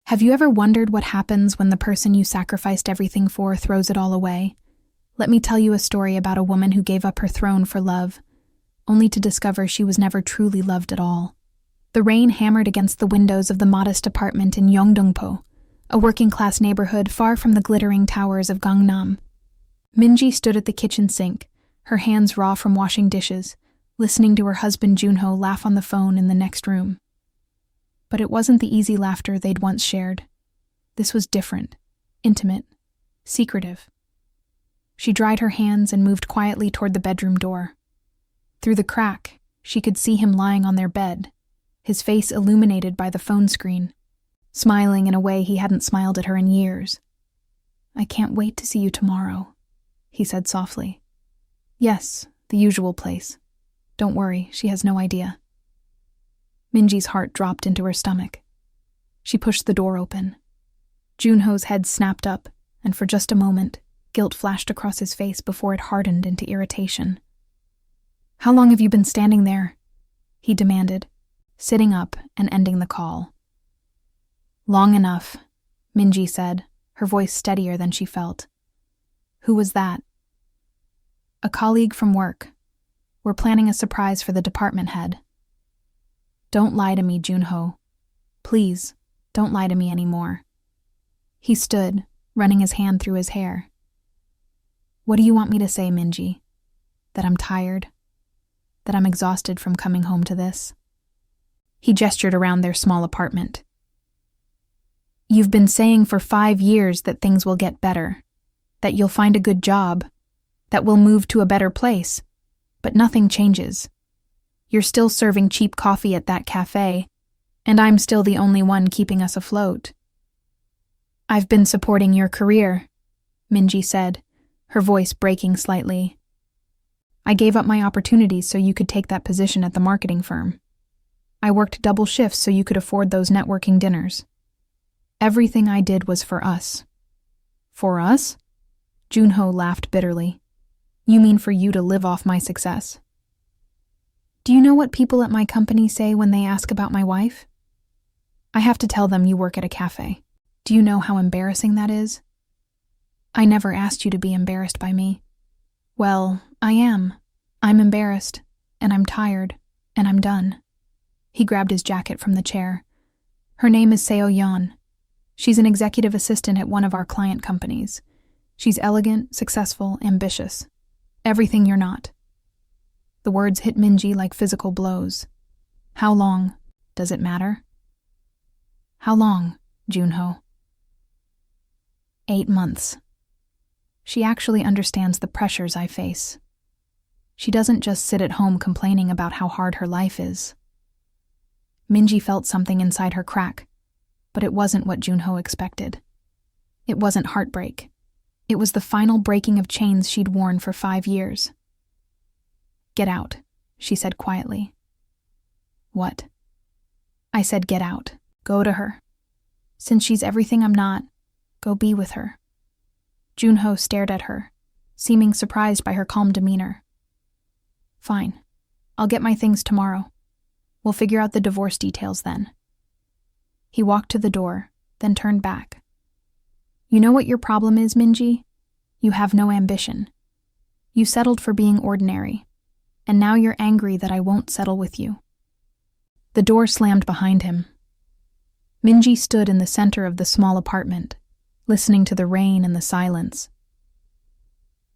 Have you ever wondered what happens when the person you sacrificed everything for throws it all away? Let me tell you a story about a woman who gave up her throne for love, only to discover she was never truly loved at all. The rain hammered against the windows of the modest apartment in Yeongdongpo, a working-class neighborhood far from the glittering towers of Gangnam. Minji stood at the kitchen sink, her hands raw from washing dishes, listening to her husband Junho laugh on the phone in the next room. But it wasn't the easy laughter they'd once shared. This was different, intimate, secretive. She dried her hands and moved quietly toward the bedroom door. Through the crack, she could see him lying on their bed, his face illuminated by the phone screen, smiling in a way he hadn't smiled at her in years. "I can't wait to see you tomorrow," he said softly. "Yes, the usual place. Don't worry, she has no idea." Minji's heart dropped into her stomach. She pushed the door open. Junho's head snapped up, and for just a moment, guilt flashed across his face before it hardened into irritation. "How long have you been standing there?" he demanded, sitting up and ending the call. "Long enough," Minji said, her voice steadier than she felt. "Who was that?" "A colleague from work. We're planning a surprise for the department head." "Don't lie to me, Junho. Please, don't lie to me anymore." He stood, running his hand through his hair. "What do you want me to say, Minji? That I'm tired? That I'm exhausted from coming home to this?" He gestured around their small apartment. "You've been saying for 5 years that things will get better, that you'll find a good job, that we'll move to a better place, but nothing changes. You're still serving cheap coffee at that cafe, and I'm still the only one keeping us afloat." "I've been supporting your career," Minji said, her voice breaking slightly. "I gave up my opportunities so you could take that position at the marketing firm. I worked double shifts so you could afford those networking dinners. Everything I did was for us." "For us?" Junho laughed bitterly. "You mean for you to live off my success?" "Do you know what people at my company say when they ask about my wife? I have to tell them you work at a cafe. Do you know how embarrassing that is? I never asked you to be embarrassed by me." "Well, I am. I'm embarrassed, and I'm tired, and I'm done." He grabbed his jacket from the chair. "Her name is Seo Yeon. She's an executive assistant at one of our client companies. She's elegant, successful, ambitious. Everything you're not." The words hit Minji like physical blows. "How long? Does it matter?" "How long, Junho?" 8 months. She actually understands the pressures I face. She doesn't just sit at home complaining about how hard her life is. Minji felt something inside her crack, but it wasn't what Junho expected. It wasn't heartbreak. It was the final breaking of chains she'd worn for 5 years. "Get out," she said quietly. "What?" "I said get out. Go to her. Since she's everything I'm not, go be with her." Junho stared at her, seeming surprised by her calm demeanor. "Fine. I'll get my things tomorrow. We'll figure out the divorce details then." He walked to the door, then turned back. "You know what your problem is, Minji? You have no ambition. You settled for being ordinary, and now you're angry that I won't settle with you." The door slammed behind him. Minji stood in the center of the small apartment, listening to the rain and the silence.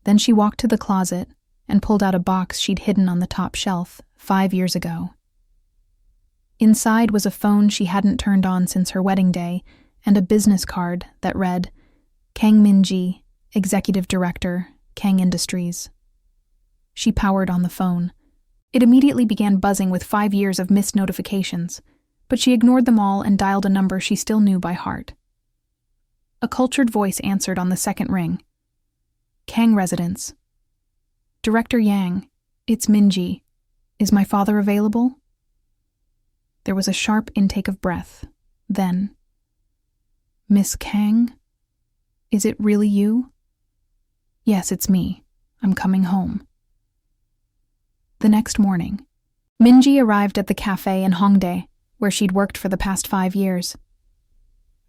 Then she walked to the closet and pulled out a box she'd hidden on the top shelf 5 years ago. Inside was a phone she hadn't turned on since her wedding day and a business card that read, "Kang Min-ji, Executive Director, Kang Industries." She powered on the phone. It immediately began buzzing with 5 years of missed notifications, but she ignored them all and dialed a number she still knew by heart. A cultured voice answered on the second ring. "Kang Residence. Director Yang, it's Minji. Is my father available?" There was a sharp intake of breath. Then, "Miss Kang? Is it really you?" "Yes, it's me. I'm coming home." The next morning, Minji arrived at the cafe in Hongdae, where she'd worked for the past 5 years.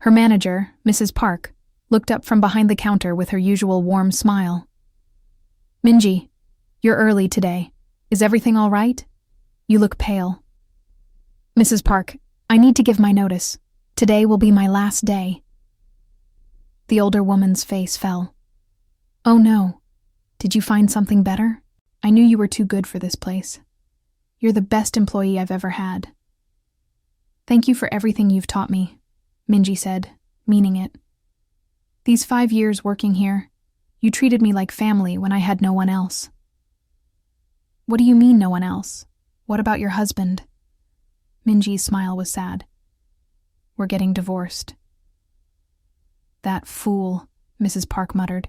Her manager, Mrs. Park, looked up from behind the counter with her usual warm smile. "Minji, you're early today. Is everything all right? You look pale." "Mrs. Park, I need to give my notice. Today will be my last day." The older woman's face fell. "Oh no. Did you find something better? I knew you were too good for this place. You're the best employee I've ever had." "Thank you for everything you've taught me," Minji said, meaning it. "These 5 years working here, you treated me like family when I had no one else." "What do you mean no one else? What about your husband?" Minji's smile was sad. "We're getting divorced." "That fool," Mrs. Park muttered.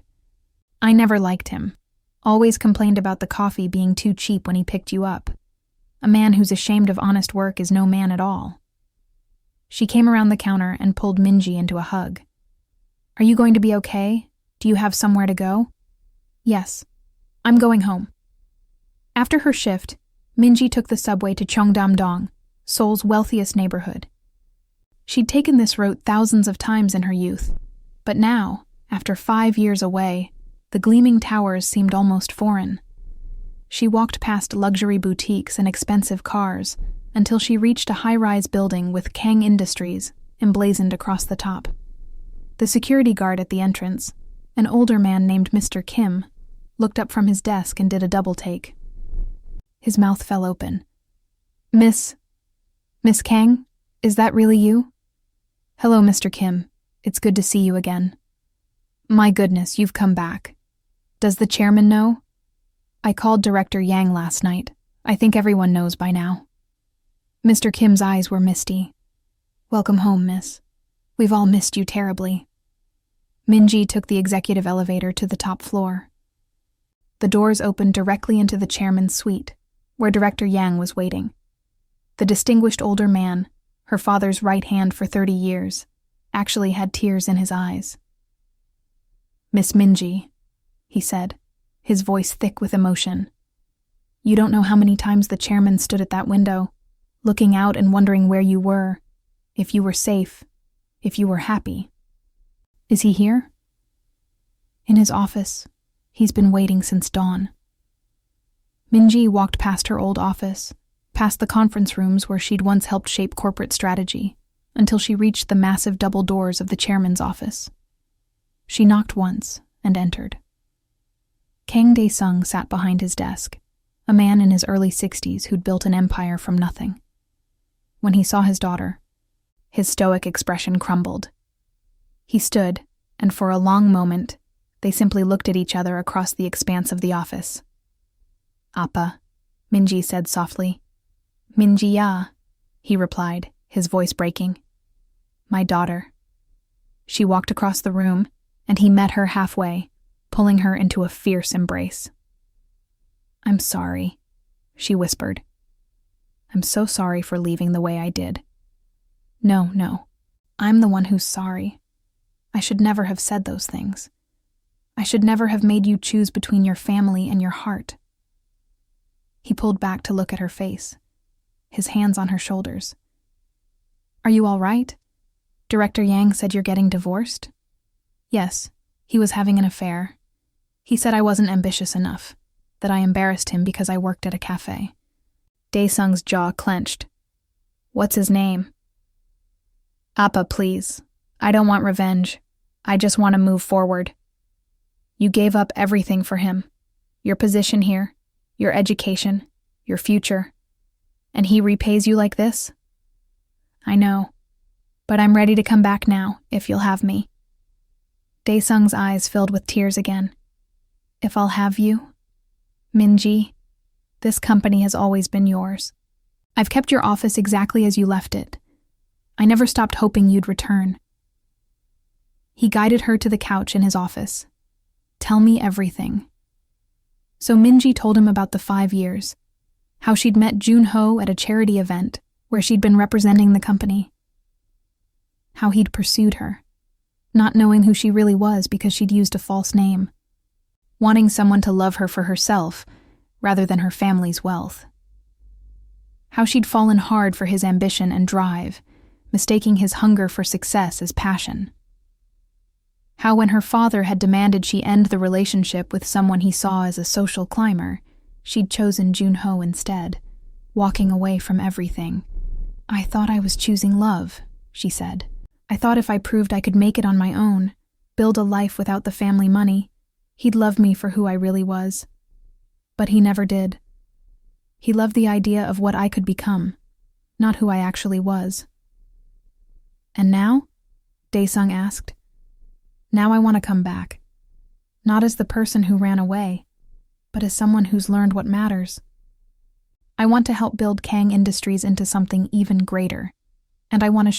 "I never liked him. Always complained about the coffee being too cheap when he picked you up. A man who's ashamed of honest work is no man at all." She came around the counter and pulled Minji into a hug. "Are you going to be okay? Do you have somewhere to go?" "Yes. I'm going home." After her shift, Minji took the subway to Cheongdam-dong, Seoul's wealthiest neighborhood. She'd taken this route thousands of times in her youth, but now, after 5 years away, the gleaming towers seemed almost foreign. She walked past luxury boutiques and expensive cars until she reached a high-rise building with Kang Industries emblazoned across the top. The security guard at the entrance, an older man named Mr. Kim, looked up from his desk and did a double take. His mouth fell open. Miss Kang? Is that really you?" "Hello, Mr. Kim. It's good to see you again." "My goodness, you've come back. Does the chairman know?" "I called Director Yang last night. I think everyone knows by now." Mr. Kim's eyes were misty. "Welcome home, miss. We've all missed you terribly." Minji took the executive elevator to the top floor. The doors opened directly into the chairman's suite, where Director Yang was waiting. The distinguished older man, her father's right hand for 30 years, actually had tears in his eyes. "Miss Minji," he said, his voice thick with emotion. "You don't know how many times the chairman stood at that window, looking out and wondering where you were, if you were safe, if you were happy." "Is he here?" "In his office. He's been waiting since dawn." Minji walked past her old office, past the conference rooms where she'd once helped shape corporate strategy, until she reached the massive double doors of the chairman's office. She knocked once and entered. Kang Dae-sung sat behind his desk, a man in his early 60s who'd built an empire from nothing. When he saw his daughter, his stoic expression crumbled. He stood, and for a long moment, they simply looked at each other across the expanse of the office. "Appa," Minji said softly. "Minji-ya," he replied, his voice breaking. "My daughter." She walked across the room, and he met her halfway, pulling her into a fierce embrace. "I'm sorry," she whispered. "I'm so sorry for leaving the way I did." No, I'm the one who's sorry. I should never have said those things. I should never have made you choose between your family and your heart." He pulled back to look at her face, his hands on her shoulders. "Are you all right? Director Yang said you're getting divorced?" "Yes, he was having an affair. He said I wasn't ambitious enough, that I embarrassed him because I worked at a cafe." Dae-sung's jaw clenched. "What's his name?" "Appa, please. I don't want revenge. I just want to move forward. You gave up everything for him. Your position here, your education, your future. And he repays you like this?" "I know. But I'm ready to come back now, if you'll have me." Dae-sung's eyes filled with tears again. "If I'll have you? Minji, this company has always been yours. I've kept your office exactly as you left it. I never stopped hoping you'd return." He guided her to the couch in his office. "Tell me everything." So Minji told him about the 5 years, how she'd met Jun-ho at a charity event where she'd been representing the company, how he'd pursued her, not knowing who she really was because she'd used a false name, wanting someone to love her for herself rather than her family's wealth, how she'd fallen hard for his ambition and drive, mistaking his hunger for success as passion. How when her father had demanded she end the relationship with someone he saw as a social climber, she'd chosen Junho instead, walking away from everything. "I thought I was choosing love," she said. "I thought if I proved I could make it on my own, build a life without the family money, he'd love me for who I really was. But he never did. He loved the idea of what I could become, not who I actually was." "And now?" Daesung asked. "Now I want to come back. Not as the person who ran away, but as someone who's learned what matters. I want to help build Kang Industries into something even greater. And I want to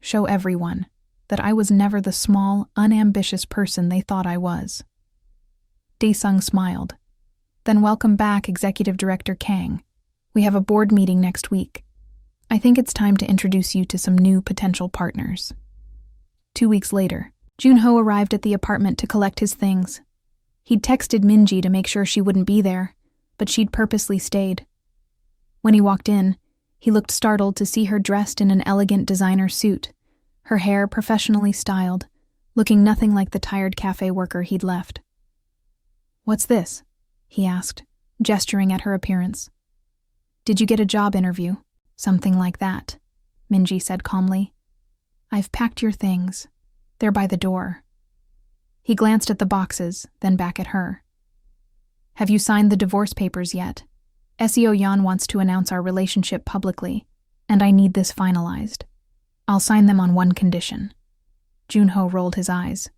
show everyone, that I was never the small, unambitious person they thought I was." Daesung smiled. "Then welcome back, Executive Director Kang. We have a board meeting next week. I think it's time to introduce you to some new potential partners." 2 weeks later, Junho arrived at the apartment to collect his things. He'd texted Minji to make sure she wouldn't be there, but she'd purposely stayed. When he walked in, he looked startled to see her dressed in an elegant designer suit, her hair professionally styled, looking nothing like the tired cafe worker he'd left. "What's this?" he asked, gesturing at her appearance. "Did you get a job interview?" "Something like that," Minji said calmly. "I've packed your things. They're by the door." He glanced at the boxes, then back at her. "Have you signed the divorce papers yet? Seo Yan wants to announce our relationship publicly, and I need this finalized. I'll sign them on one condition." Junho rolled his eyes.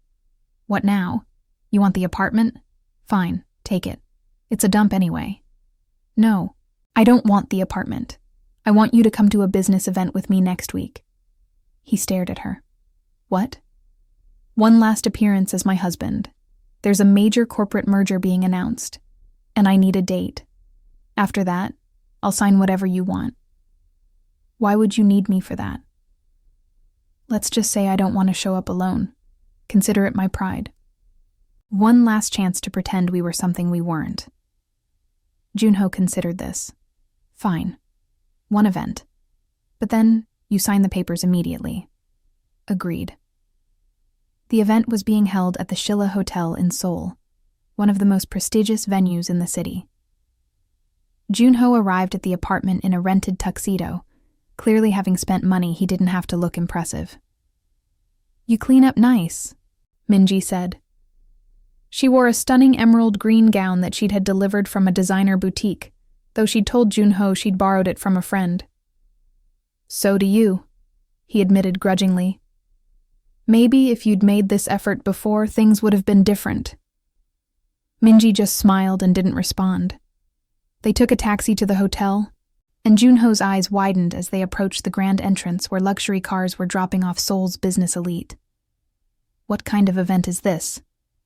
"What now? You want the apartment? Fine, take it. It's a dump anyway." "No, I don't want the apartment. I want you to come to a business event with me next week." He stared at her. "What?" "One last appearance as my husband. There's a major corporate merger being announced, and I need a date. After that, I'll sign whatever you want." "Why would you need me for that?" "Let's just say I don't want to show up alone. Consider it my pride. One last chance to pretend we were something we weren't." Junho considered this. "Fine. One event. But then you sign the papers immediately." "Agreed." The event was being held at the Shilla Hotel in Seoul, one of the most prestigious venues in the city. Junho arrived at the apartment in a rented tuxedo, clearly having spent money he didn't have to look impressive. "You clean up nice," Minji said. She wore a stunning emerald green gown that she'd had delivered from a designer boutique, though she'd told Junho she'd borrowed it from a friend. "So do you," he admitted grudgingly. "Maybe if you'd made this effort before, things would have been different." Minji just smiled and didn't respond. They took a taxi to the hotel, and Junho's eyes widened as they approached the grand entrance where luxury cars were dropping off Seoul's business elite. "What kind of event is this?"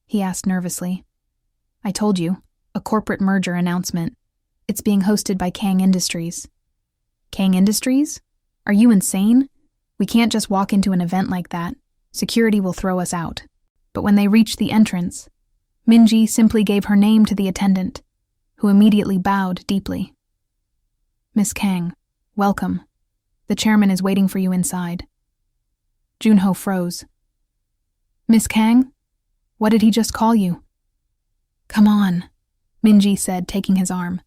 he asked nervously. "I told you, a corporate merger announcement. It's being hosted by Kang Industries." "Kang Industries? Are you insane? We can't just walk into an event like that. Security will throw us out." But when they reached the entrance, Minji simply gave her name to the attendant, who immediately bowed deeply. "Miss Kang, welcome. The chairman is waiting for you inside." Junho froze. "Miss Kang? What did he just call you?" "Come on," Minji said, taking his arm.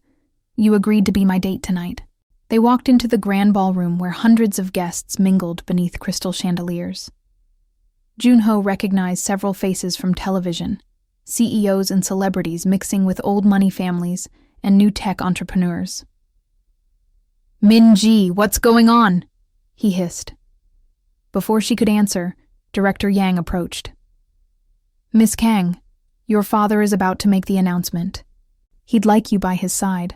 "You agreed to be my date tonight." They walked into the grand ballroom where hundreds of guests mingled beneath crystal chandeliers. Junho recognized several faces from television, CEOs and celebrities mixing with old money families and new tech entrepreneurs. "Minji, what's going on?" he hissed. Before she could answer, Director Yang approached. "Miss Kang, your father is about to make the announcement. He'd like you by his side."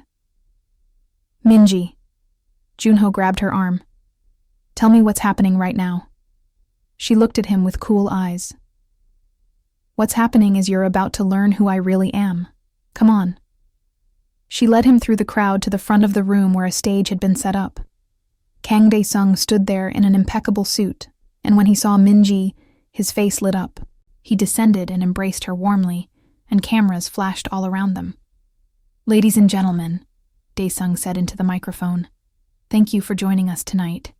"Minji." Junho grabbed her arm. "Tell me what's happening right now." She looked at him with cool eyes. "What's happening is you're about to learn who I really am. Come on." She led him through the crowd to the front of the room where a stage had been set up. Kang Daesung stood there in an impeccable suit, and when he saw Minji, his face lit up. He descended and embraced her warmly, and cameras flashed all around them. "Ladies and gentlemen," Daesung said into the microphone, "thank you for joining us tonight.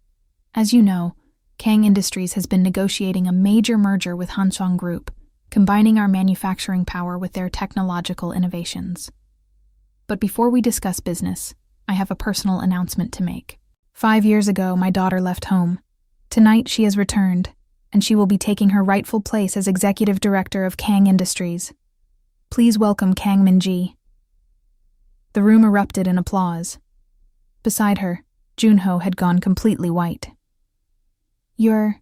As you know, Kang Industries has been negotiating a major merger with Hansong Group, combining our manufacturing power with their technological innovations. But before we discuss business, I have a personal announcement to make. 5 years ago, my daughter left home. Tonight, she has returned, and she will be taking her rightful place as executive director of Kang Industries. Please welcome Kang Min-ji. The room erupted in applause. Beside her, Junho had gone completely white. You're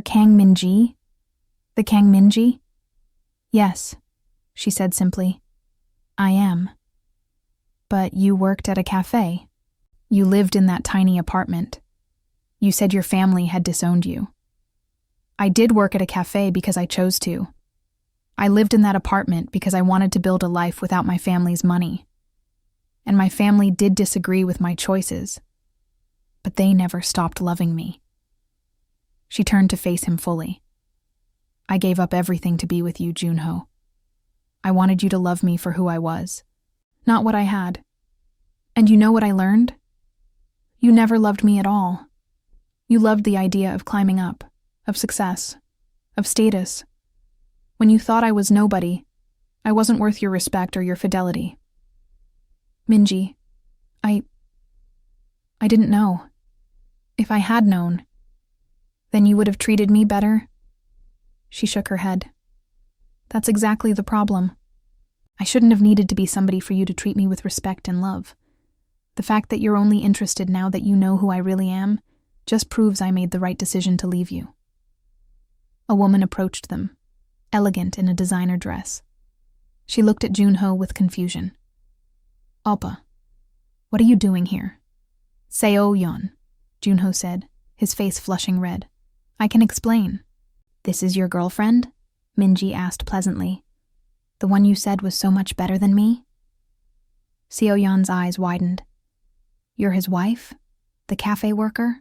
Kang Min-ji? The Kang Min-ji? Yes, she said simply. I am. But you worked at a cafe. You lived in that tiny apartment. You said your family had disowned you. I did work at a cafe because I chose to. I lived in that apartment because I wanted to build a life without my family's money. And my family did disagree with my choices. But they never stopped loving me. She turned to face him fully. I gave up everything to be with you, Junho. I wanted you to love me for who I was, not what I had. And you know what I learned? You never loved me at all. You loved the idea of climbing up, of success, of status. When you thought I was nobody, I wasn't worth your respect or your fidelity. Min-ji, I didn't know. If I had known, then you would have treated me better? She shook her head. That's exactly the problem. I shouldn't have needed to be somebody for you to treat me with respect and love. The fact that you're only interested now that you know who I really am just proves I made the right decision to leave you. A woman approached them, elegant in a designer dress. She looked at Junho with confusion. Oppa, what are you doing here? Seo-yeon, Junho said, his face flushing red. I can explain. This is your girlfriend? Min-ji asked pleasantly. The one you said was so much better than me? Seo-yeon's eyes widened. You're his wife? The cafe worker?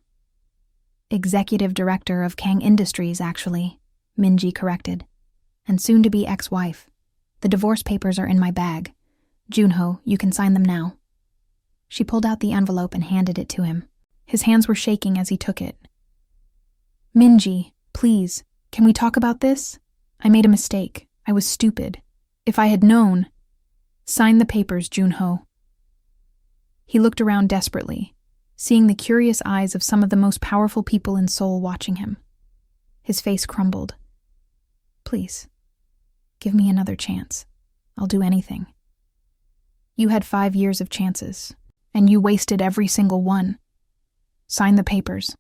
Executive director of Kang Industries, actually, Min-ji corrected. And soon-to-be ex-wife. The divorce papers are in my bag. Junho, you can sign them now. She pulled out the envelope and handed it to him. His hands were shaking as he took it. Min-ji, please, can we talk about this? I made a mistake. I was stupid. If I had known... Sign the papers, Junho. He looked around desperately, seeing the curious eyes of some of the most powerful people in Seoul watching him. His face crumbled. Please, give me another chance. I'll do anything. You had 5 years of chances, and you wasted every single one. Sign the papers.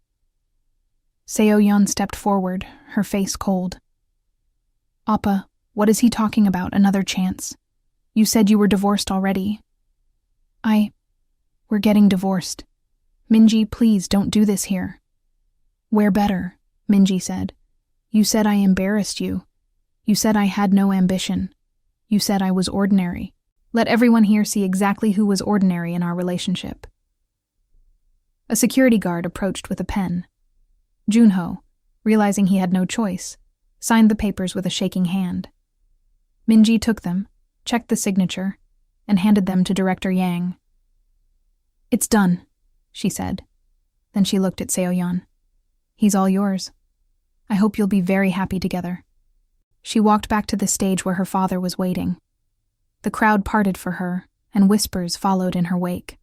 Seo-yeon stepped forward, her face cold. Appa, what is he talking about, another chance? You said you were divorced already. We're getting divorced. Min-ji, please don't do this here. We're better, Min-ji said. You said I embarrassed you. You said I had no ambition. You said I was ordinary. Let everyone here see exactly who was ordinary in our relationship. A security guard approached with a pen. Junho, realizing he had no choice, signed the papers with a shaking hand. Min-ji took them, checked the signature, and handed them to Director Yang. It's done, she said. Then she looked at Seo-yeon. He's all yours. I hope you'll be very happy together. She walked back to the stage where her father was waiting. The crowd parted for her, and whispers followed in her wake.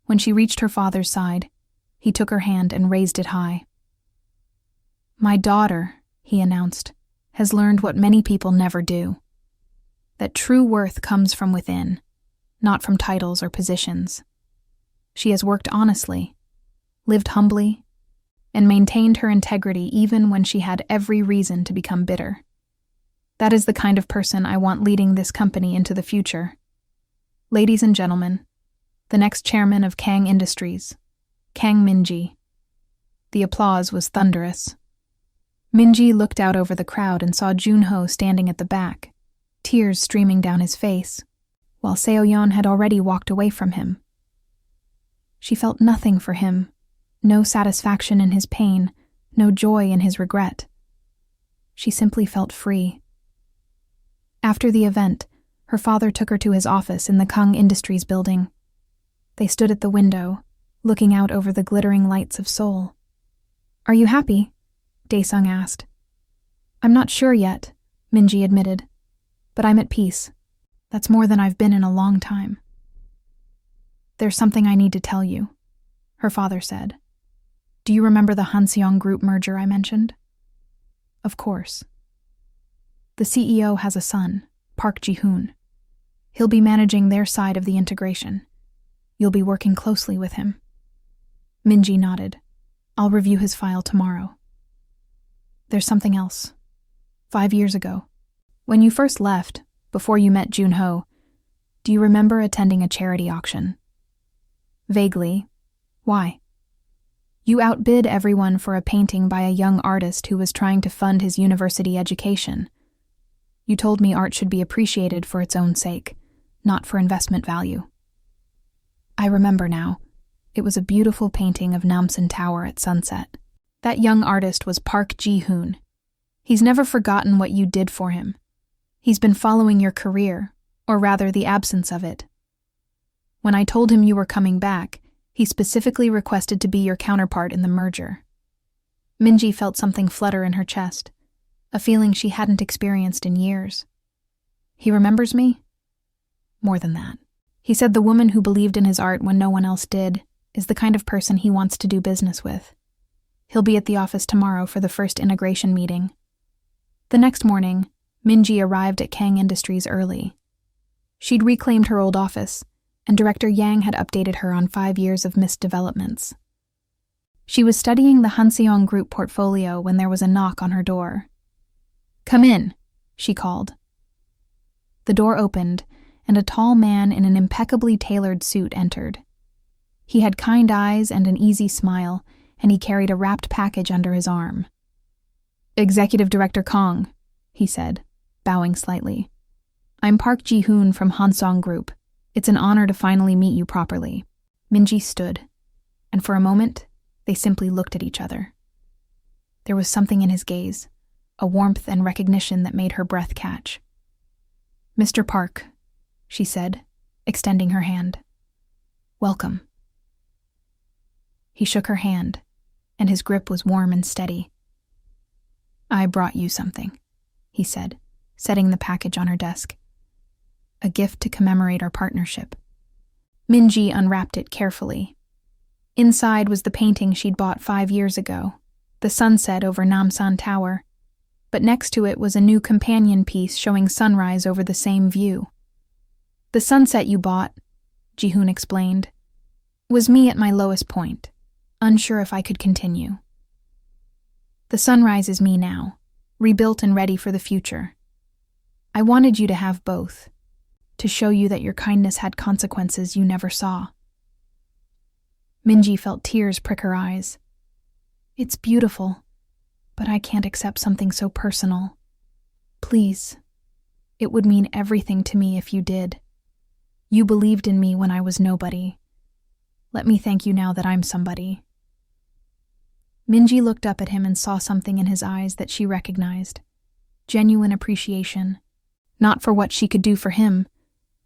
When she reached her father's side, he took her hand and raised it high. My daughter, he announced, has learned what many people never do. That true worth comes from within, not from titles or positions. She has worked honestly, lived humbly, and maintained her integrity even when she had every reason to become bitter. That is the kind of person I want leading this company into the future. Ladies and gentlemen, the next chairman of Kang Industries, Kang Min-ji. The applause was thunderous. Min-ji looked out over the crowd and saw Junho standing at the back, tears streaming down his face, while Seo-yeon had already walked away from him. She felt nothing for him, no satisfaction in his pain, no joy in his regret. She simply felt free. After the event, her father took her to his office in the Kang Industries building. They stood at the window, looking out over the glittering lights of Seoul. "Are you happy?" Daesung asked. "I'm not sure yet," Minji admitted, "but I'm at peace. That's more than I've been in a long time." "There's something I need to tell you," her father said. "Do you remember the Hanseong Group merger I mentioned?" "Of course. The CEO has a son, Park Ji-hoon. He'll be managing their side of the integration. You'll be working closely with him." Minji nodded. "I'll review his file tomorrow." "There's something else. 5 years ago, when you first left, before you met Junho, do you remember attending a charity auction?" "Vaguely. Why?" "You outbid everyone for a painting by a young artist who was trying to fund his university education. You told me art should be appreciated for its own sake, not for investment value." "I remember now. It was a beautiful painting of Namsan Tower at sunset. That young artist was Park Ji-hoon. He's never forgotten what you did for him. He's been following your career, or rather the absence of it. When I told him you were coming back, he specifically requested to be your counterpart in the merger." Minji felt something flutter in her chest, a feeling she hadn't experienced in years. "He remembers me?" "More than that. He said the woman who believed in his art when no one else did is the kind of person he wants to do business with. He'll be at the office tomorrow for the first integration meeting." The next morning, Minji arrived at Kang Industries early. She'd reclaimed her old office, and Director Yang had updated her on 5 years of missed developments. She was studying the Hanseong Group portfolio when there was a knock on her door. "Come in," she called. The door opened, and a tall man in an impeccably tailored suit entered. He had kind eyes and an easy smile, and he carried a wrapped package under his arm. "Executive Director Kong," he said, bowing slightly. "I'm Park Ji-hoon from Hansong Group. It's an honor to finally meet you properly." Minji stood, and for a moment, they simply looked at each other. There was something in his gaze, a warmth and recognition that made her breath catch. "Mr. Park," she said, extending her hand. "Welcome." He shook her hand, and his grip was warm and steady. "I brought you something," he said, setting the package on her desk. "A gift to commemorate our partnership." Minji unwrapped it carefully. Inside was the painting she'd bought 5 years ago, the sunset over Namsan Tower, but next to it was a new companion piece showing sunrise over the same view. "The sunset you bought," Ji-hoon explained, "was me at my lowest point, unsure if I could continue. The sunrise is me now, rebuilt and ready for the future. I wanted you to have both, to show you that your kindness had consequences you never saw." Minji felt tears prick her eyes. "It's beautiful, but I can't accept something so personal. Please, it would mean everything to me if you did. You believed in me when I was nobody. Let me thank you now that I'm somebody." Minji looked up at him and saw something in his eyes that she recognized. Genuine appreciation, not for what she could do for him,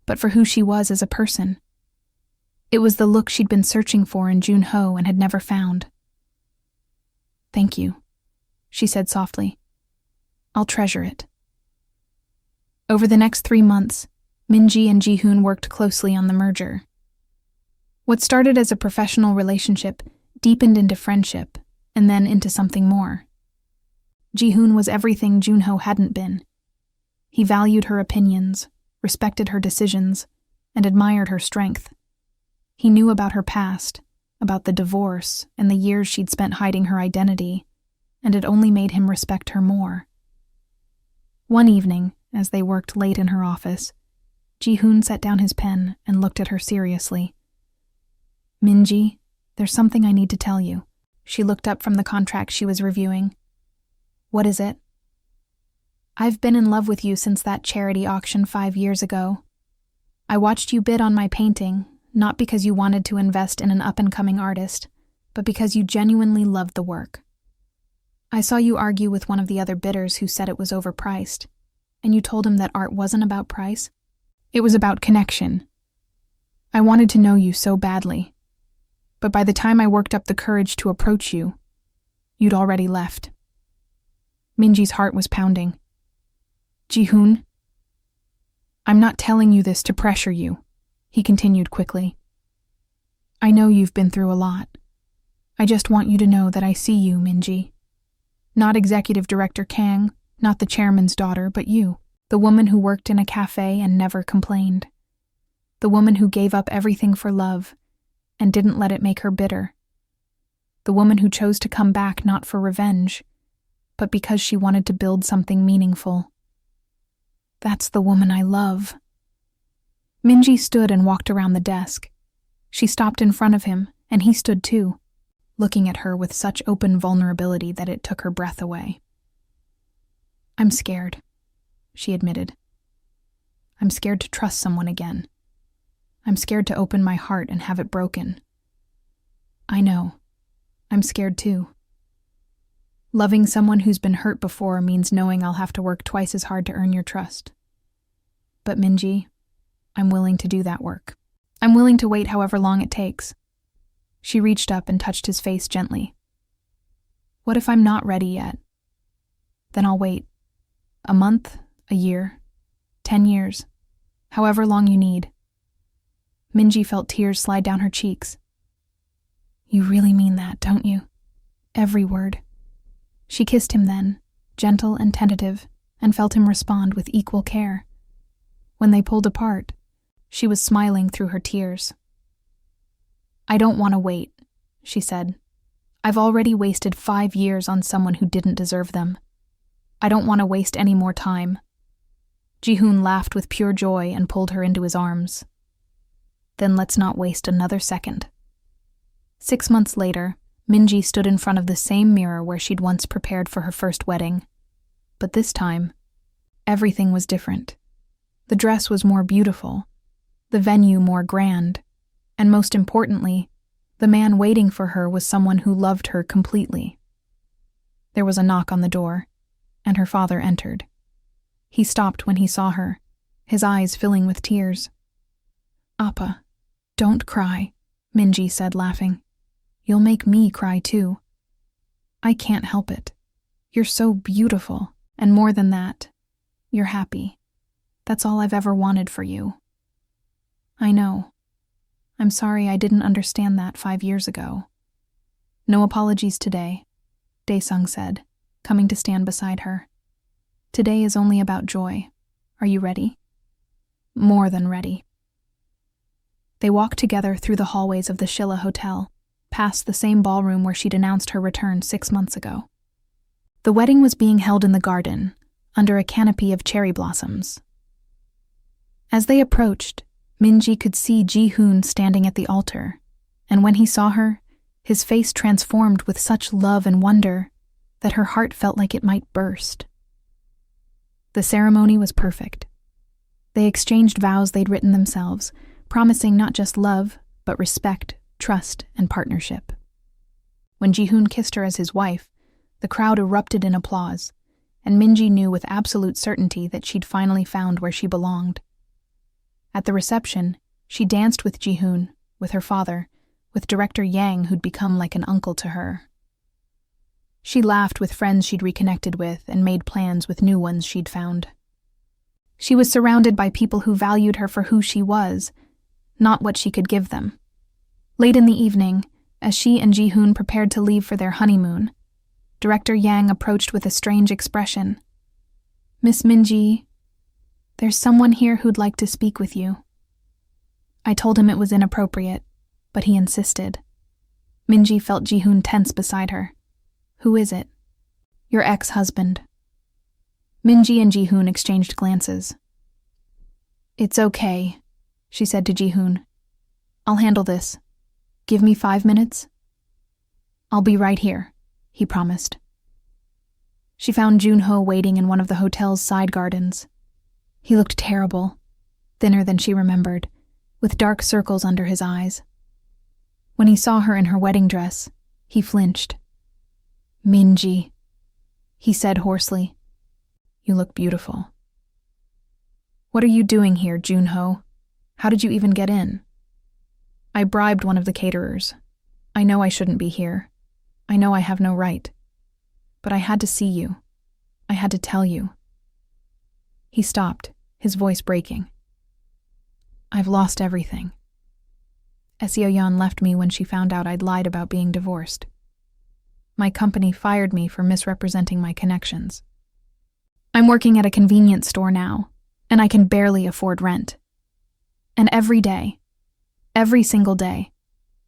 but for who she was as a person. It was the look she'd been searching for in Junho and had never found. "Thank you," she said softly. "I'll treasure it." Over the next 3 months, Minji and Ji-hoon worked closely on the merger. What started as a professional relationship deepened into friendship, and then into something more. Ji-hoon was everything Junho hadn't been. He valued her opinions, respected her decisions, and admired her strength. He knew about her past, about the divorce and the years she'd spent hiding her identity, and it only made him respect her more. One evening, as they worked late in her office, Ji-hoon set down his pen and looked at her seriously. "Minji, there's something I need to tell you." She looked up from the contract she was reviewing. "What is it?" "I've been in love with you since that charity auction 5 years ago. I watched you bid on my painting, not because you wanted to invest in an up-and-coming artist, but because you genuinely loved the work. I saw you argue with one of the other bidders who said it was overpriced, and you told him that art wasn't about price. It was about connection. I wanted to know you so badly. But by the time I worked up the courage to approach you, you'd already left. Minji's heart was pounding. Ji-hoon, I'm not telling you this to pressure you, he continued quickly. I know you've been through a lot. I just want you to know that I see you, Minji. Not Executive Director Kang, not the chairman's daughter, but you, the woman who worked in a cafe and never complained. The woman who gave up everything for love and didn't let it make her bitter. The woman who chose to come back not for revenge, but because she wanted to build something meaningful. That's the woman I love. Minji stood and walked around the desk. She stopped in front of him, and he stood too, looking at her with such open vulnerability that it took her breath away. I'm scared, she admitted. I'm scared to trust someone again. I'm scared to open my heart and have it broken. I know. I'm scared too. Loving someone who's been hurt before means knowing I'll have to work twice as hard to earn your trust. But Minji, I'm willing to do that work. I'm willing to wait however long it takes. She reached up and touched his face gently. What if I'm not ready yet? Then I'll wait. A month, a year, 10 years, however long you need. Minji felt tears slide down her cheeks. You really mean that, don't you? Every word. She kissed him then, gentle and tentative, and felt him respond with equal care. When they pulled apart, she was smiling through her tears. I don't want to wait, she said. I've already wasted 5 years on someone who didn't deserve them. I don't want to waste any more time. Ji-hoon laughed with pure joy and pulled her into his arms. Then let's not waste another second. 6 months later, Minji stood in front of the same mirror where she'd once prepared for her first wedding. But this time, everything was different. The dress was more beautiful, the venue more grand, and most importantly, the man waiting for her was someone who loved her completely. There was a knock on the door, and her father entered. He stopped when he saw her, his eyes filling with tears. Appa, don't cry, Minji said, laughing. You'll make me cry too. I can't help it. You're so beautiful, and more than that, you're happy. That's all I've ever wanted for you. I know. I'm sorry I didn't understand that 5 years ago. No apologies today, Daesung said, coming to stand beside her. Today is only about joy. Are you ready? More than ready. They walked together through the hallways of the Shilla Hotel, past the same ballroom where she'd announced her return 6 months ago. The wedding was being held in the garden, under a canopy of cherry blossoms. As they approached, Minji could see Ji-hoon standing at the altar, and when he saw her, his face transformed with such love and wonder that her heart felt like it might burst. The ceremony was perfect. They exchanged vows they'd written themselves, promising not just love, but respect, trust, and partnership. When Ji-hoon kissed her as his wife, the crowd erupted in applause, and Minji knew with absolute certainty that she'd finally found where she belonged. At the reception, she danced with Ji-hoon, with her father, with Director Yang, who'd become like an uncle to her. She laughed with friends she'd reconnected with and made plans with new ones she'd found. She was surrounded by people who valued her for who she was, not what she could give them. Late in the evening, as she and Ji-hoon prepared to leave for their honeymoon, Director Yang approached with a strange expression. Miss Minji, there's someone here who'd like to speak with you. I told him it was inappropriate, but he insisted. Minji felt Ji-hoon tense beside her. Who is it? Your ex-husband. Minji and Ji-hoon exchanged glances. It's okay, she said to Ji-hoon. I'll handle this. Give me 5 minutes. I'll be right here, he promised. She found Junho waiting in one of the hotel's side gardens. He looked terrible, thinner than she remembered, with dark circles under his eyes. When he saw her in her wedding dress, he flinched. Minji, he said hoarsely. You look beautiful. What are you doing here, Junho? How did you even get in? I bribed one of the caterers. I know I shouldn't be here. I know I have no right. But I had to see you. I had to tell you." He stopped, his voice breaking. "I've lost everything. Esioyan left me when she found out I'd lied about being divorced. My company fired me for misrepresenting my connections. I'm working at a convenience store now, and I can barely afford rent. And every day, every single day,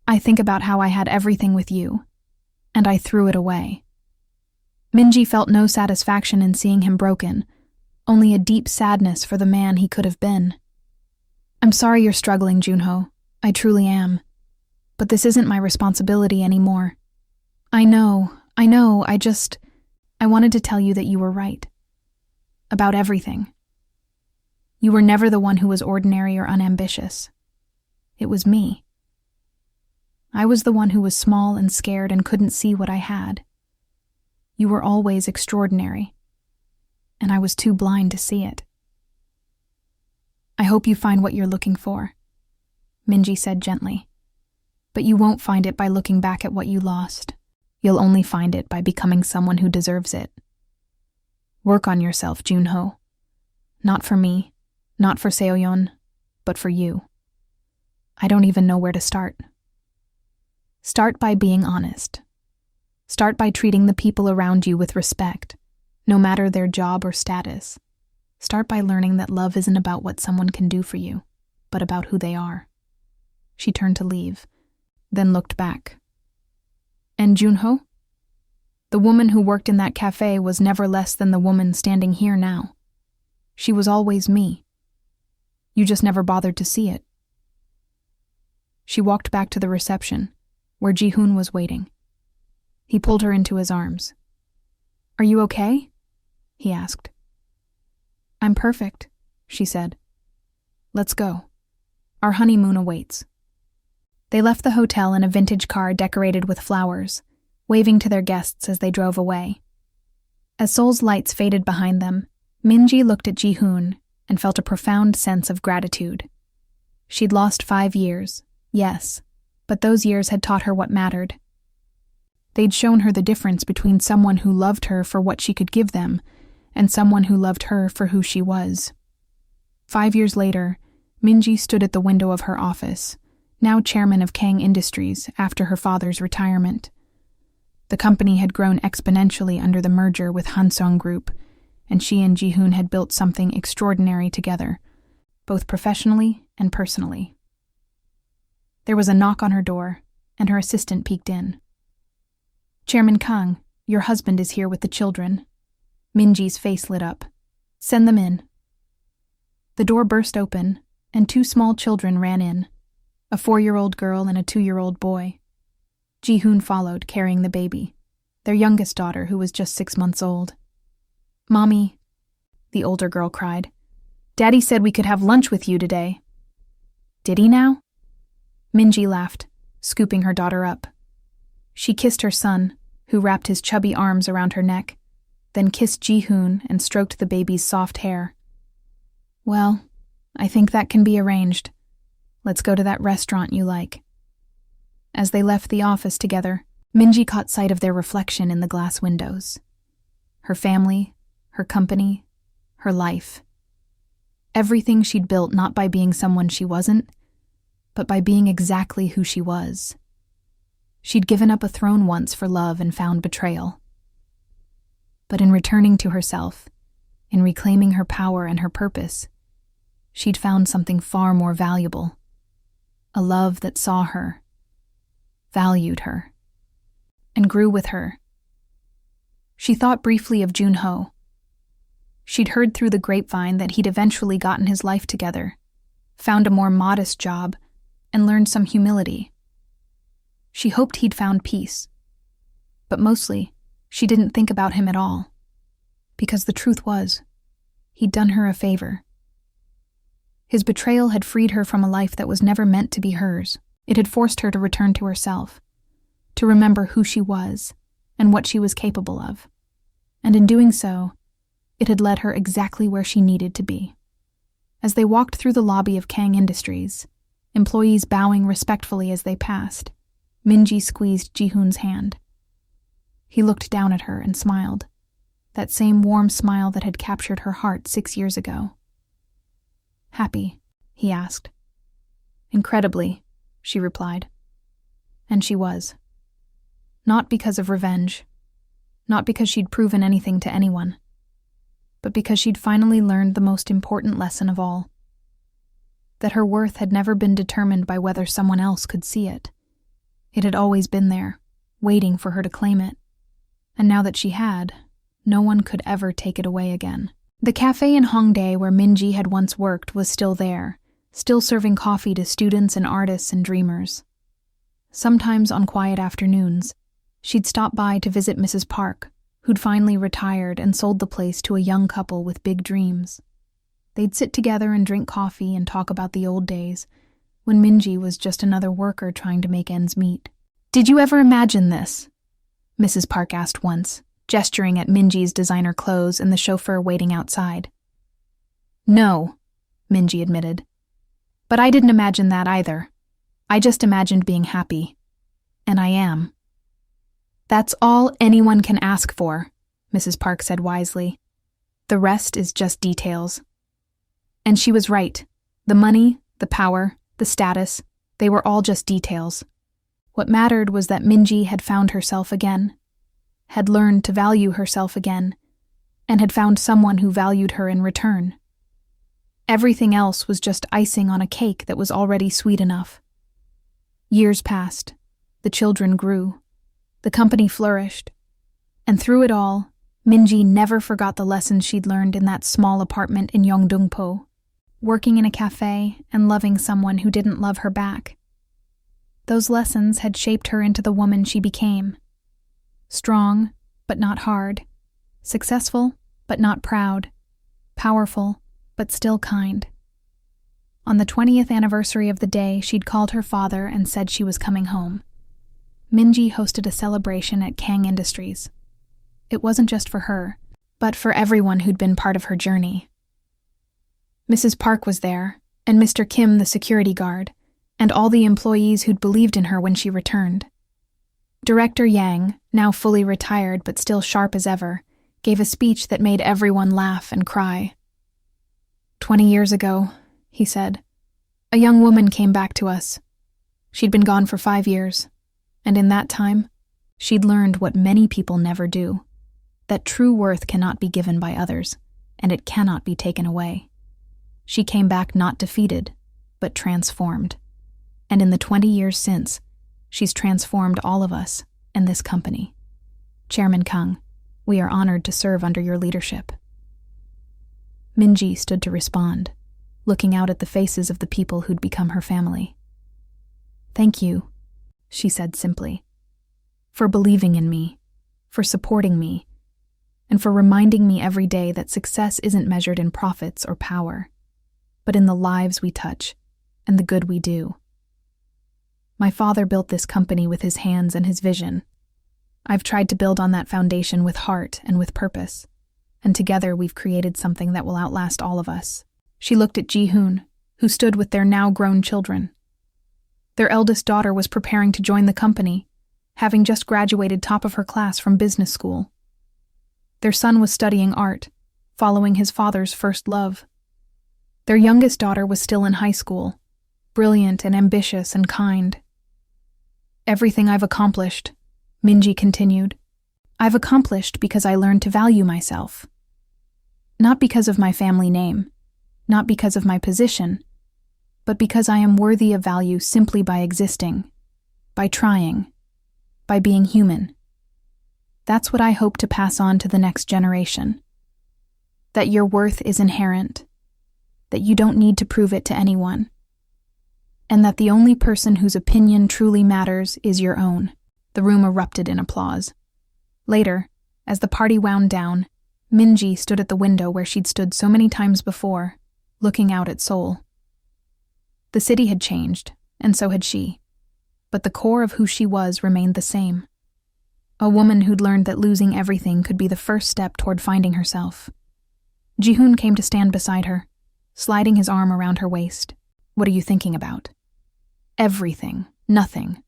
I think about how I had everything with you, and I threw it away." Minji felt no satisfaction in seeing him broken, only a deep sadness for the man he could have been. "I'm sorry you're struggling, Junho. I truly am. But this isn't my responsibility anymore. I know, I wanted to tell you that you were right. About everything. You were never the one who was ordinary or unambitious. It was me. I was the one who was small and scared and couldn't see what I had. You were always extraordinary, and I was too blind to see it. I hope you find what you're looking for," Minji said gently. "But you won't find it by looking back at what you lost. You'll only find it by becoming someone who deserves it. Work on yourself, Junho. Not for me, not for Seoyeon, but for you. I don't even know where to start. Start by being honest. Start by treating the people around you with respect, no matter their job or status. Start by learning that love isn't about what someone can do for you, but about who they are." She turned to leave, then looked back. "And Junho? The woman who worked in that cafe was never less than the woman standing here now. She was always me. You just never bothered to see it." She walked back to the reception, where Ji-hoon was waiting. He pulled her into his arms. "Are you okay?" he asked. "I'm perfect," she said. "Let's go. Our honeymoon awaits." They left the hotel in a vintage car decorated with flowers, waving to their guests as they drove away. As Seoul's lights faded behind them, Minji looked at Ji-hoon and felt a profound sense of gratitude. She'd lost 5 years, yes, but those years had taught her what mattered. They'd shown her the difference between someone who loved her for what she could give them and someone who loved her for who she was. 5 years later, Minji stood at the window of her office, now chairman of Kang Industries after her father's retirement. The company had grown exponentially under the merger with Hansung Group, and she and Ji-hoon had built something extraordinary together, both professionally and personally. There was a knock on her door, and her assistant peeked in. "Chairman Kang, your husband is here with the children." Minji's face lit up. "Send them in." The door burst open, and 2 small children ran in, a 4-year-old girl and a 2-year-old boy. Ji-hoon followed, carrying the baby, their youngest daughter, who was just 6 months old. "Mommy," the older girl cried, "Daddy said we could have lunch with you today." "Did he now?" Minji laughed, scooping her daughter up. She kissed her son, who wrapped his chubby arms around her neck, then kissed Ji-hoon and stroked the baby's soft hair. "Well, I think that can be arranged. Let's go to that restaurant you like." As they left the office together, Minji caught sight of their reflection in the glass windows. Her family, her company, her life. Everything she'd built not by being someone she wasn't, but by being exactly who she was. She'd given up a throne once for love and found betrayal. But in returning to herself, in reclaiming her power and her purpose, she'd found something far more valuable. A love that saw her, valued her, and grew with her. She thought briefly of Junho. She'd heard through the grapevine that he'd eventually gotten his life together, found a more modest job, and learned some humility. She hoped he'd found peace. But mostly, she didn't think about him at all. Because the truth was, he'd done her a favor. His betrayal had freed her from a life that was never meant to be hers. It had forced her to return to herself, to remember who she was and what she was capable of. And in doing so, it had led her exactly where she needed to be. As they walked through the lobby of Kang Industries, employees bowing respectfully as they passed, Minji squeezed Ji-hoon's hand. He looked down at her and smiled, that same warm smile that had captured her heart 6 years ago. "Happy?" he asked. "Incredibly," she replied. And she was. Not because of revenge, not because she'd proven anything to anyone, but because she'd finally learned the most important lesson of all. That her worth had never been determined by whether someone else could see it. It had always been there, waiting for her to claim it. And now that she had, no one could ever take it away again. The cafe in Hongdae where Minji had once worked was still there, still serving coffee to students and artists and dreamers. Sometimes on quiet afternoons, she'd stop by to visit Mrs. Park, who'd finally retired and sold the place to a young couple with big dreams. They'd sit together and drink coffee and talk about the old days, when Minji was just another worker trying to make ends meet. "Did you ever imagine this?" Mrs. Park asked once, gesturing at Minji's designer clothes and the chauffeur waiting outside. "No," Minji admitted. "But I didn't imagine that either. I just imagined being happy. And I am." "That's all anyone can ask for," Mrs. Park said wisely. "The rest is just details." And she was right. The money, the power, the status, they were all just details. What mattered was that Minji had found herself again, had learned to value herself again, and had found someone who valued her in return. Everything else was just icing on a cake that was already sweet enough. Years passed. The children grew. The company flourished. And through it all, Minji never forgot the lessons she'd learned in that small apartment in Yeongdongpo, working in a cafe and loving someone who didn't love her back. Those lessons had shaped her into the woman she became. Strong, but not hard. Successful, but not proud. Powerful, but still kind. On the 20th anniversary of the day, she'd called her father and said she was coming home. Minji hosted a celebration at Kang Industries. It wasn't just for her, but for everyone who'd been part of her journey. Mrs. Park was there, and Mr. Kim, the security guard, and all the employees who'd believed in her when she returned. Director Yang, now fully retired but still sharp as ever, gave a speech that made everyone laugh and cry. 20 years ago, he said, a young woman came back to us. She'd been gone for 5 years, and in that time, she'd learned what many people never do, that true worth cannot be given by others, and it cannot be taken away. She came back not defeated, but transformed. And in the 20 years since, she's transformed all of us and this company. Chairman Kang, we are honored to serve under your leadership. Minji stood to respond, looking out at the faces of the people who'd become her family. Thank you, she said simply, for believing in me, for supporting me, and for reminding me every day that success isn't measured in profits or power, but in the lives we touch and the good we do. My father built this company with his hands and his vision. I've tried to build on that foundation with heart and with purpose, and together we've created something that will outlast all of us. She looked at Ji-hoon, who stood with their now-grown children. Their eldest daughter was preparing to join the company, having just graduated top of her class from business school. Their son was studying art, following his father's first love. Their youngest daughter was still in high school, brilliant and ambitious and kind. Everything I've accomplished, Minji continued, I've accomplished because I learned to value myself. Not because of my family name, not because of my position, but because I am worthy of value simply by existing, by trying, by being human. That's what I hope to pass on to the next generation. That your worth is inherent, that you don't need to prove it to anyone, and that the only person whose opinion truly matters is your own. The room erupted in applause. Later, as the party wound down, Minji stood at the window where she'd stood so many times before, looking out at Seoul. The city had changed, and so had she, but the core of who she was remained the same. A woman who'd learned that losing everything could be the first step toward finding herself. Ji-hoon came to stand beside her, sliding his arm around her waist. What are you thinking about? Everything, nothing.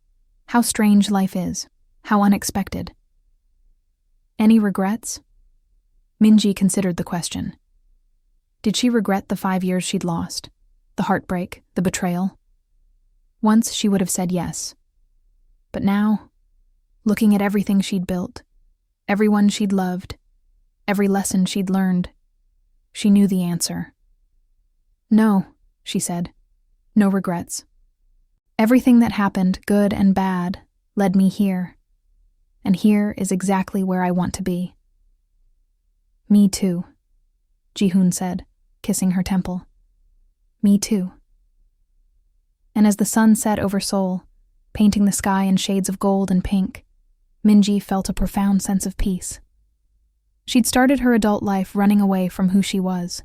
How strange life is. How unexpected. Any regrets? Minji considered the question. Did she regret the 5 years she'd lost? The heartbreak, the betrayal? Once she would have said yes. But now, looking at everything she'd built, everyone she'd loved, every lesson she'd learned, she knew the answer. No, she said. No regrets. Everything that happened, good and bad, led me here. And here is exactly where I want to be. Me too, Ji-hoon said, kissing her temple. Me too. And as the sun set over Seoul, painting the sky in shades of gold and pink, Minji felt a profound sense of peace. She'd started her adult life running away from who she was,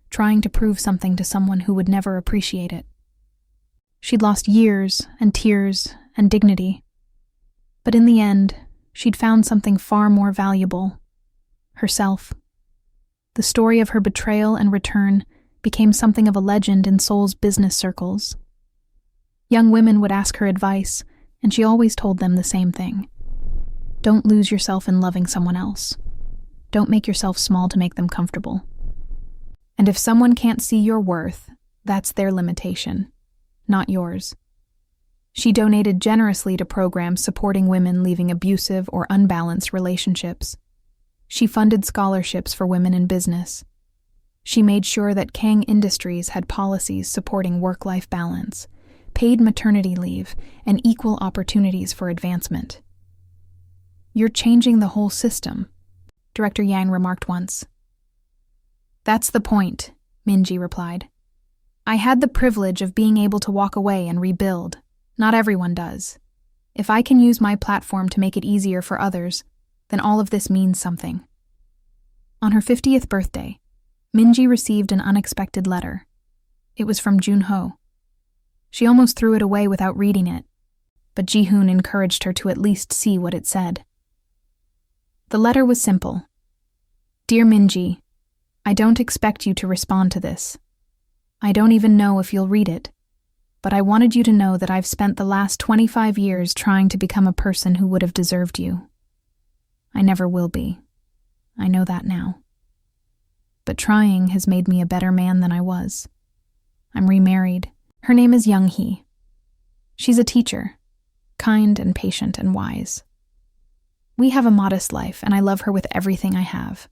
trying to prove something to someone who would never appreciate it. She'd lost years and tears and dignity. But in the end, she'd found something far more valuable: herself. The story of her betrayal and return became something of a legend in Seoul's business circles. Young women would ask her advice, and she always told them the same thing. Don't lose yourself in loving someone else. Don't make yourself small to make them comfortable. And if someone can't see your worth, that's their limitation, not yours. She donated generously to programs supporting women leaving abusive or unbalanced relationships. She funded scholarships for women in business. She made sure that Kang Industries had policies supporting work-life balance, paid maternity leave, and equal opportunities for advancement. You're changing the whole system, Director Yang remarked once. That's the point, Minji replied. I had the privilege of being able to walk away and rebuild. Not everyone does. If I can use my platform to make it easier for others, then all of this means something. On her 50th birthday, Minji received an unexpected letter. It was from Junho. She almost threw it away without reading it, but Ji-hoon encouraged her to at least see what it said. The letter was simple. Dear Minji, I don't expect you to respond to this. I don't even know if you'll read it, but I wanted you to know that I've spent the last 25 years trying to become a person who would have deserved you. I never will be. I know that now. But trying has made me a better man than I was. I'm remarried. Her name is Young-hee. She's a teacher, kind and patient and wise. We have a modest life, and I love her with everything I have.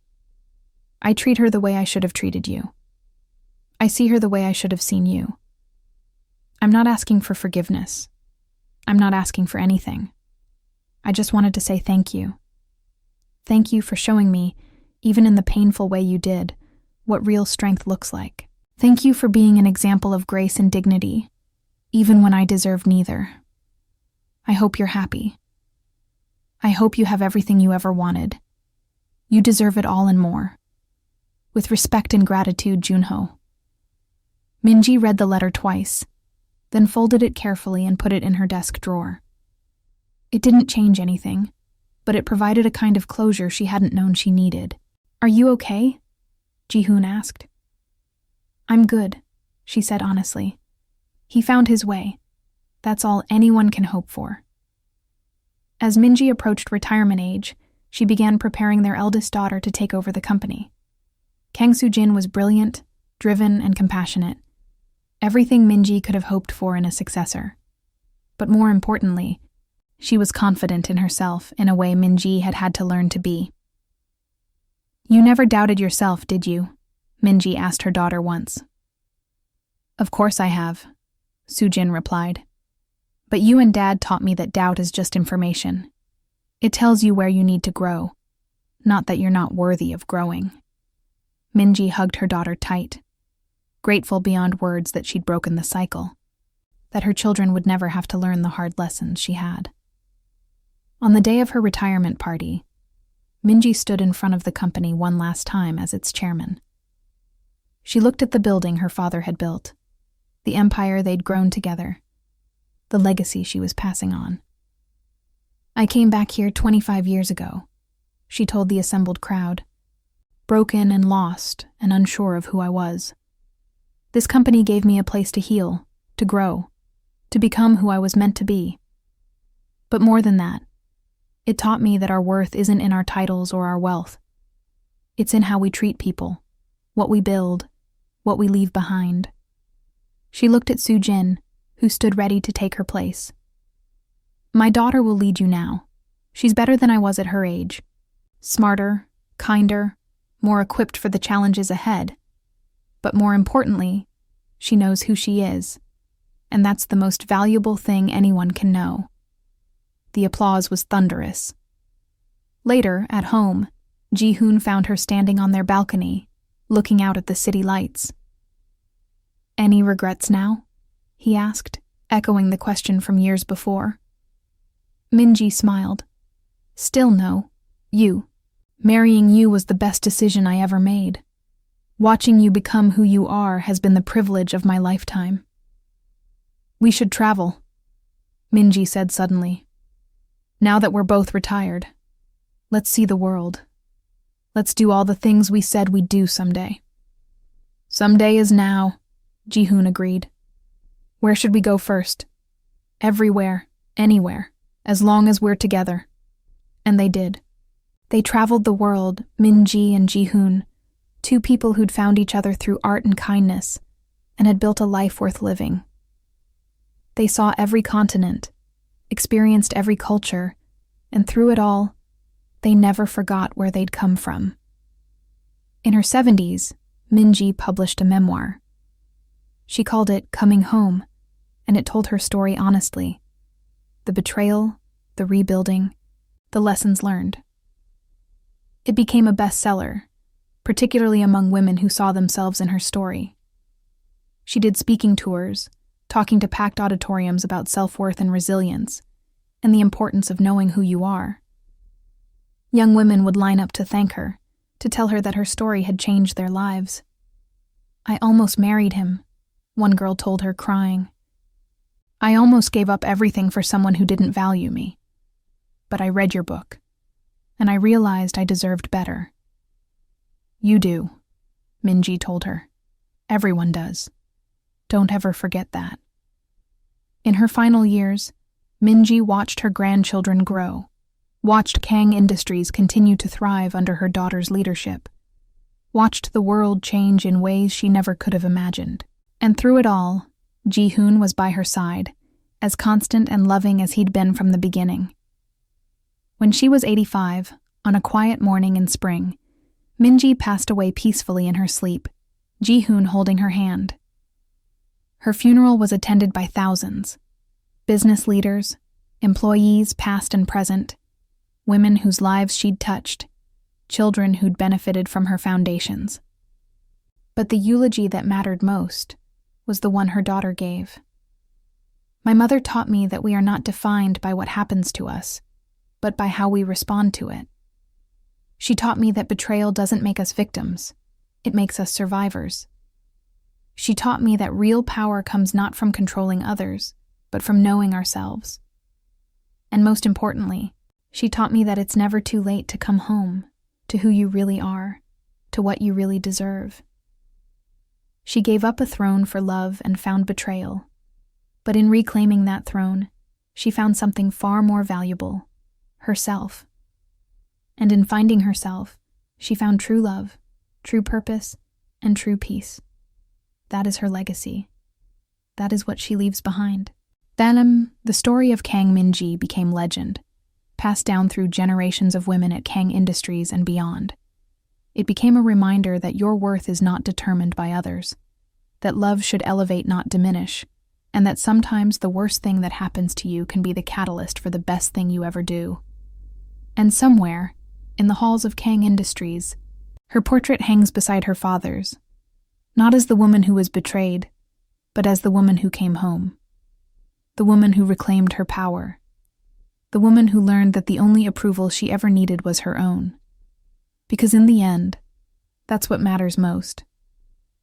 I treat her the way I should have treated you. I see her the way I should have seen you. I'm not asking for forgiveness. I'm not asking for anything. I just wanted to say thank you. Thank you for showing me, even in the painful way you did, what real strength looks like. Thank you for being an example of grace and dignity, even when I deserved neither. I hope you're happy. I hope you have everything you ever wanted. You deserve it all and more. With respect and gratitude, Junho. Minji read the letter twice, then folded it carefully and put it in her desk drawer. It didn't change anything, but it provided a kind of closure she hadn't known she needed. Are you okay? Ji-hoon asked. I'm good, she said honestly. He found his way. That's all anyone can hope for. As Minji approached retirement age, she began preparing their eldest daughter to take over the company. Kang Soo-jin was brilliant, driven, and compassionate. Everything Minji could have hoped for in a successor. But more importantly, she was confident in herself in a way Minji had had to learn to be. You never doubted yourself, did you? Minji asked her daughter once. Of course I have, Soo-jin replied. But you and Dad taught me that doubt is just information. It tells you where you need to grow, not that you're not worthy of growing. Minji hugged her daughter tight, grateful beyond words that she'd broken the cycle, that her children would never have to learn the hard lessons she had. On the day of her retirement party, Minji stood in front of the company one last time as its chairman. She looked at the building her father had built, the empire they'd grown together, the legacy she was passing on. I came back here 25 years ago, she told the assembled crowd, broken and lost and unsure of who I was. This company gave me a place to heal, to grow, to become who I was meant to be. But more than that, it taught me that our worth isn't in our titles or our wealth. It's in how we treat people, what we build, what we leave behind. She looked at Su Jin, who stood ready to take her place. My daughter will lead you now. She's better than I was at her age. Smarter, kinder, more equipped for the challenges ahead. But more importantly, she knows who she is, and that's the most valuable thing anyone can know. The applause was thunderous. Later, at home, Ji-hoon found her standing on their balcony, looking out at the city lights. Any regrets now? He asked, echoing the question from years before. Min-ji smiled. Still no. You. Marrying you was the best decision I ever made. Watching you become who you are has been the privilege of my lifetime. We should travel, Min-ji said suddenly. Now that we're both retired, let's see the world. Let's do all the things we said we'd do someday. Someday is now, Ji-hoon agreed. Where should we go first? Everywhere, anywhere, as long as we're together. And they did. They traveled the world, Min-ji and Ji-hoon, two people who'd found each other through art and kindness, and had built a life worth living. They saw every continent, experienced every culture, and through it all, they never forgot where they'd come from. In her 70s, Min-ji published a memoir. She called it Coming Home, and it told her story honestly. The betrayal, the rebuilding, the lessons learned. It became a bestseller, particularly among women who saw themselves in her story. She did speaking tours, talking to packed auditoriums about self-worth and resilience, and the importance of knowing who you are. Young women would line up to thank her, to tell her that her story had changed their lives. I almost married him, one girl told her, crying. I almost gave up everything for someone who didn't value me. But I read your book, and I realized I deserved better. You do, Min-ji told her. Everyone does. Don't ever forget that. In her final years, Min-ji watched her grandchildren grow, watched Kang Industries continue to thrive under her daughter's leadership, watched the world change in ways she never could have imagined. And through it all, Ji-hoon was by her side, as constant and loving as he'd been from the beginning. When she was 85, on a quiet morning in spring, Min-ji passed away peacefully in her sleep, Ji-hoon holding her hand. Her funeral was attended by thousands. Business leaders, employees past and present, women whose lives she'd touched, children who'd benefited from her foundations. But the eulogy that mattered most was the one her daughter gave. My mother taught me that we are not defined by what happens to us, but by how we respond to it. She taught me that betrayal doesn't make us victims, it makes us survivors. She taught me that real power comes not from controlling others, but from knowing ourselves. And most importantly, she taught me that it's never too late to come home, to who you really are, to what you really deserve. She gave up a throne for love and found betrayal. But in reclaiming that throne, she found something far more valuable, herself. And in finding herself, she found true love, true purpose, and true peace. That is her legacy. That is what she leaves behind. Then, the story of Kang Min-ji became legend, passed down through generations of women at Kang Industries and beyond. It became a reminder that your worth is not determined by others, that love should elevate, not diminish, and that sometimes the worst thing that happens to you can be the catalyst for the best thing you ever do. And somewhere, in the halls of Kang Industries, her portrait hangs beside her father's, not as the woman who was betrayed, but as the woman who came home, the woman who reclaimed her power, the woman who learned that the only approval she ever needed was her own. Because in the end, that's what matters most.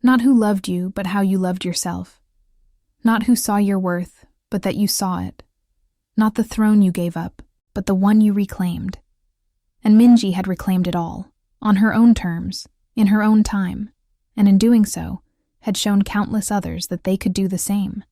Not who loved you, but how you loved yourself. Not who saw your worth, but that you saw it. Not the throne you gave up, but the one you reclaimed. And Min-ji had reclaimed it all, on her own terms, in her own time, and in doing so, had shown countless others that they could do the same.